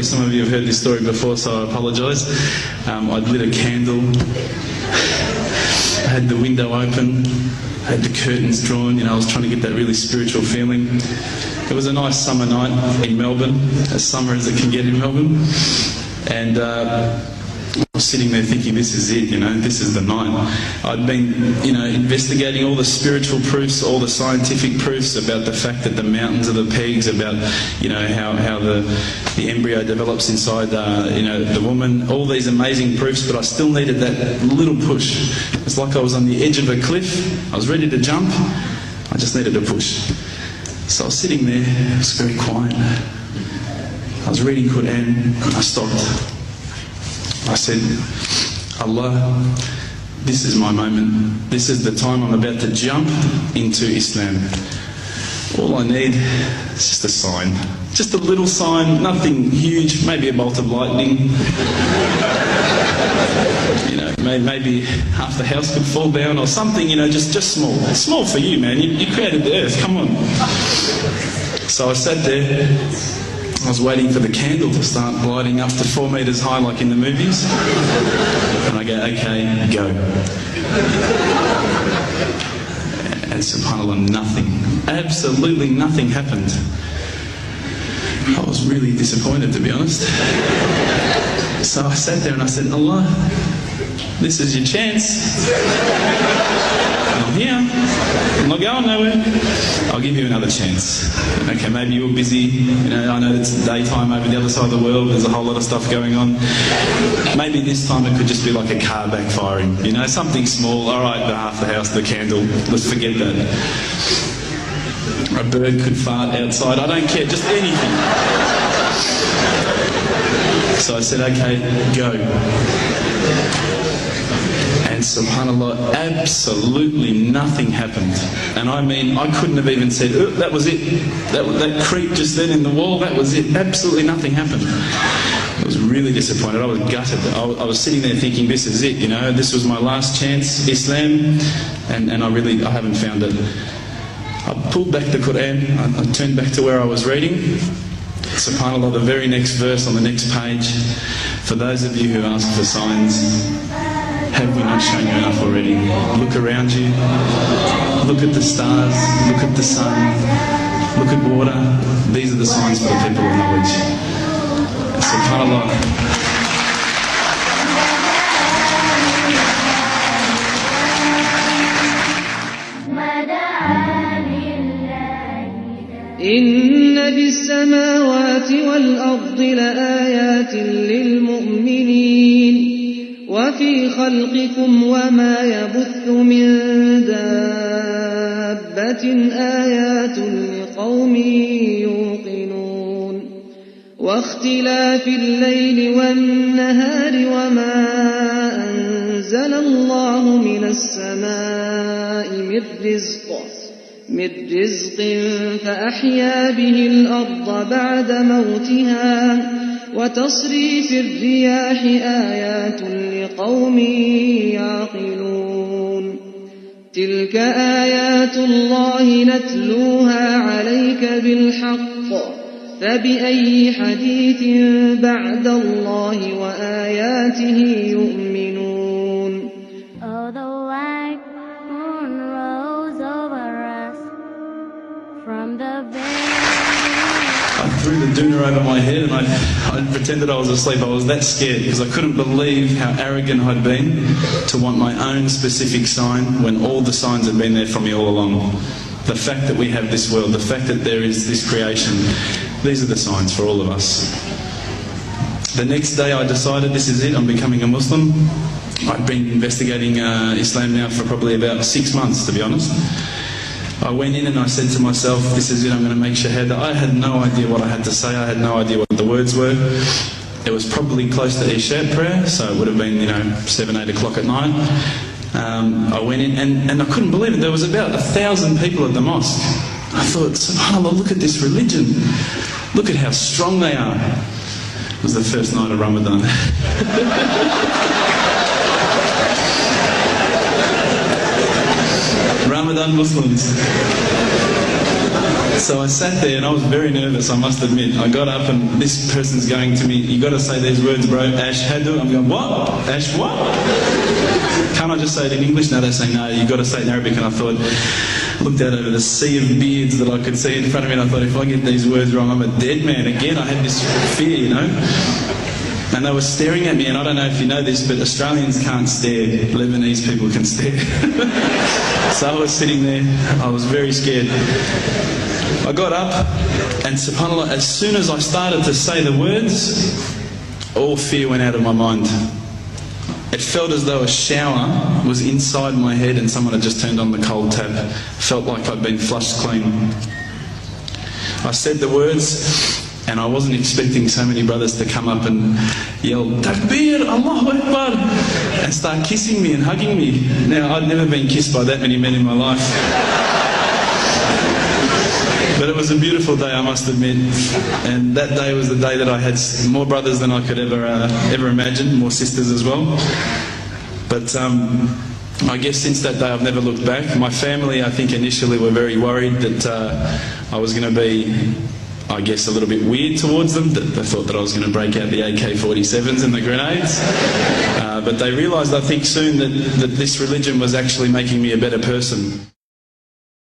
Some of you have heard this story before, so I apologise. I'd lit a candle, I had the window open, I had the curtains drawn, I was trying to get that really spiritual feeling. It was a nice summer night in Melbourne, as summer as it can get in Melbourne, and I was sitting there thinking, this is it, this is the night. I'd been, investigating all the spiritual proofs, all the scientific proofs about the fact that the mountains are the pegs, about, how the embryo develops inside, the woman, all these amazing proofs, but I still needed that little push. It's like I was on the edge of a cliff, I was ready to jump, I just needed a push. So I was sitting there, it was very quiet. I was reading Quran, and I stopped. I said, Allah, this is my moment. This is the time I'm about to jump into Islam. All I need is just a sign. Just a little sign, nothing huge, maybe a bolt of lightning. Maybe half the house could fall down or something, just small. It's small for you, man. You created the earth, come on. So I sat there. I was waiting for the candle to start gliding up to 4 metres high like in the movies. And I go, okay, go. And subhanAllah, nothing. Absolutely nothing happened. I was really disappointed, to be honest. So I sat there and I said, Allah, this is your chance. I'm here. I'm not going nowhere. I'll give you another chance. Okay, maybe you're busy. I know it's daytime over the other side of the world. There's a whole lot of stuff going on. Maybe this time it could just be like a car backfiring. Something small. All right, half the house, the candle. Let's forget that. A bird could fart outside. I don't care. Just anything. So I said, okay, go. And subhanAllah, absolutely nothing happened. And I mean, I couldn't have even said, oh, that was it. That creep just then in the wall, that was it. Absolutely nothing happened. I was really disappointed. I was gutted. I was sitting there thinking, this is it, this was my last chance, Islam, and I haven't found it. I pulled back the Quran, I turned back to where I was reading. SubhanAllah, the very next verse on the next page, for those of you who ask for signs, have we not shown you enough already? Look around you, look at the stars, look at the sun, look at water. These are the signs for the people of knowledge. SubhanAllah. إن في السماوات والأرض لآيات للمؤمنين وفي خلقكم وما يبث من دابة آيات لقوم يوقنون واختلاف الليل والنهار وما أنزل الله من السماء من رزق فأحيا به الأرض بعد موتها وتصريف الرياح آيات لقوم يعقلون تلك آيات الله نتلوها عليك بالحق فبأي حديث بعد الله وآياته يؤمنون. Although I rose over us from the I threw the doona over my head and I pretended I was asleep. I was that scared because I couldn't believe how arrogant I'd been to want my own specific sign when all the signs had been there for me all along. The fact that we have this world, the fact that there is this creation, these are the signs for all of us. The next day I decided this is it, I'm becoming a Muslim. I'd been investigating Islam now for probably about 6 months, to be honest. I went in and I said to myself, this is it, I'm going to make shahada. I had no idea what I had to say, I had no idea what the words were. It was probably close to Isha prayer, so it would have been 7, 8 o'clock at night. I went in and I couldn't believe it, there was about 1,000 people at the mosque. I thought, subhanAllah, look at this religion. Look at how strong they are. It was the first night of Ramadan. Ramadan Muslims. So I sat there and I was very nervous, I must admit. I got up and this person's going to me, you got to say these words, bro, ashhadu. I'm going, what? Ash what? Can't I just say it in English? No, they say, no, you got to say it in Arabic. And I thought, looked out over the sea of beards that I could see in front of me, and I thought, if I get these words wrong, I'm a dead man again. I had this fear, you know. And they were staring at me, and I don't know if you know this, but Australians can't stare. Lebanese people can stare. So I was sitting there, I was very scared. I got up, and subhanAllah, as soon as I started to say the words, all fear went out of my mind. It felt as though a shower was inside my head and someone had just turned on the cold tap. Felt like I'd been flushed clean. I said the words, and I wasn't expecting so many brothers to come up and yell, Takbir, Allahu Akbar, and start kissing me and hugging me. Now, I'd never been kissed by that many men in my life. But it was a beautiful day, I must admit. And that day was the day that I had more brothers than I could ever imagine, more sisters as well. But I guess since that day I've never looked back. My family, I think, initially were very worried that I was going to be, I guess, a little bit weird towards them. They thought that I was going to break out the AK-47s and the grenades. But they realised, I think, soon that this religion was actually making me a better person.